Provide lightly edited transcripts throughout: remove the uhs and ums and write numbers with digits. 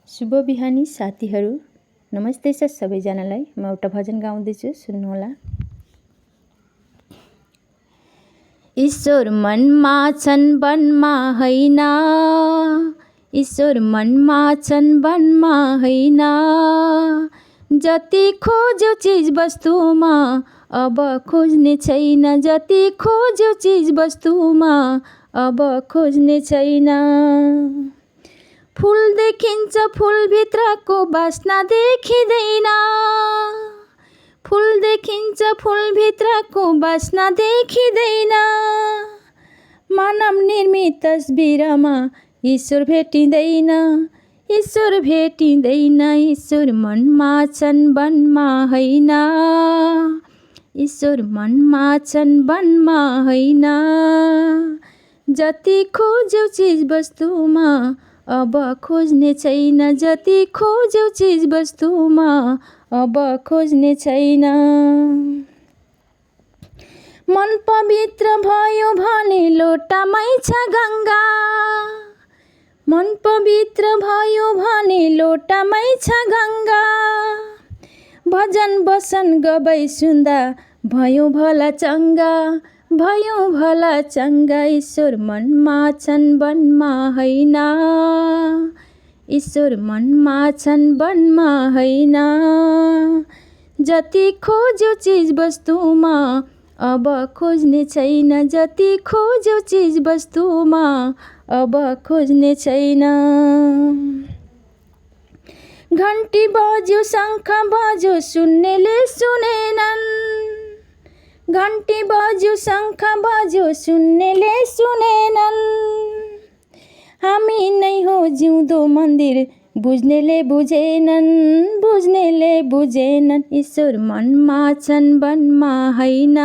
शुभ बिहानी साथीहरू, नमस्ते छ सबैजनालाई। म एउटा भजन गाउँदैछु, सुन्नुहोला। ईश्वर मनमा छन् वनमा हैन, ईश्वर मनमा छन् वनमा हैन। जति खोज्यो चिज वस्तुमा अब खोज्ने छैन, जति खोज्यो चिज वस्तुमा अब खोज्ने छैन। फूल देखिन्छ फूलभित्रको बास्ना देखिँदैन, फूल देखिन्छ फूलभित्रको बास्ना देखिँदैन। मानव निर्मित तस्बिरमा ईश्वर भेटिँदैन, ईश्वर भेटिँदैन। ईश्वर मनमा छन् वनमा हैन, ईश्वर मनमा छन् वनमा हैन। जति खोज्यो चिज वस्तुमा अब खोज्ने छैन, जति खोज्यो चिज वस्तुमा अब खोज्ने छैन। मन पवित्र भयो भने लोटामै छ गङ्गा, मन पवित्र भयो भने लोटामै छ गङ्गा। भजन बसन गबै सुन्दा भयो भला चङ्गा, भयो भला चङ्गा। ईश्वर मनमा छन् वनमा हैन, ईश्वर मनमा छन् वनमा हैन। जति खोज्यो चिज वस्तुमा अब खोज्ने छैन, जति खोज्यो चिज वस्तुमा अब खोज्ने छैन। घन्टी बज्यो शङ्ख बज्यो सुन्नेले सुनेनन्, घन्टी बज्यो शङ्ख बज्यो सुन्नेले सुनेनन्। हामी नै हो जिउँदो मन्दिर बुझ्नेले बुझेनन्, बुझ्नेले बुझेनन्। ईश्वर मनमा छन् वनमा हैन,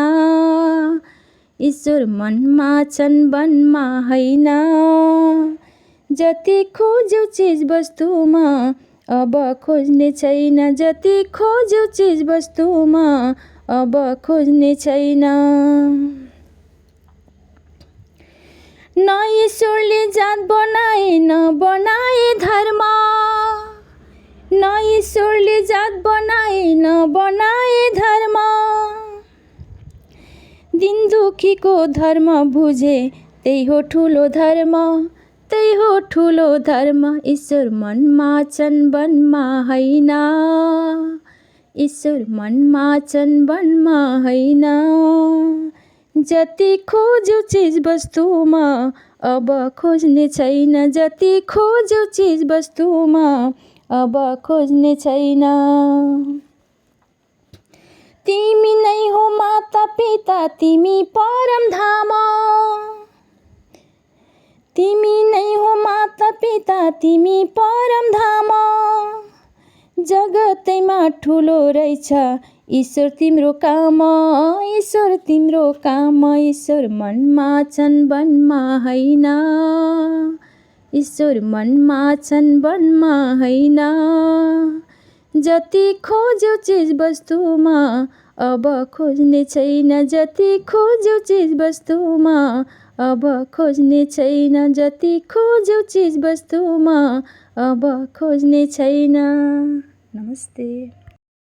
ईश्वर मनमा छन् वनमा हैन। जति खोज्यो चिज वस्तुमा अब खोज्ने छैन, जति खोज्यो चिज वस्तुमा अब खोज्ने छैन। न ईश्वरले जात बनाए न बनाए धर्म, न ईश्वरले जात बनाए न बनाए धर्म। दिन दुखीको धर्म बुझे त्यही हो ठुलो धर्म, त्यही हो ठुलो धर्म। ईश्वर मनमा छन् वनमा हैन, ईश्वर मनमा छन् वनमा हैन। जति खोज्यो चिज वस्तुमा अब खोज्ने छैन, जति खोज्यो चिज वस्तुमा अब खोज्ने छैन। तिमी नै हो माता पिता तिमी परम धाम, तिमी नै हो माता पिता तिमी परम धाम। जगतैमा ठुलो रहेछ ईश्वर तिम्रो काम, ईश्वर तिम्रो काम। ईश्वर मनमा छन् वनमा हैन, ईश्वर मनमा छन् वनमा हैन। जति खोज्यो चिज वस्तुमा अब खोज्ने छैन, जति खोज्यो चिज वस्तुमा अब खोज्ने छैन, जति खोज्यो चिज वस्तुमा अब खोज्ने छैन। नमस्ते।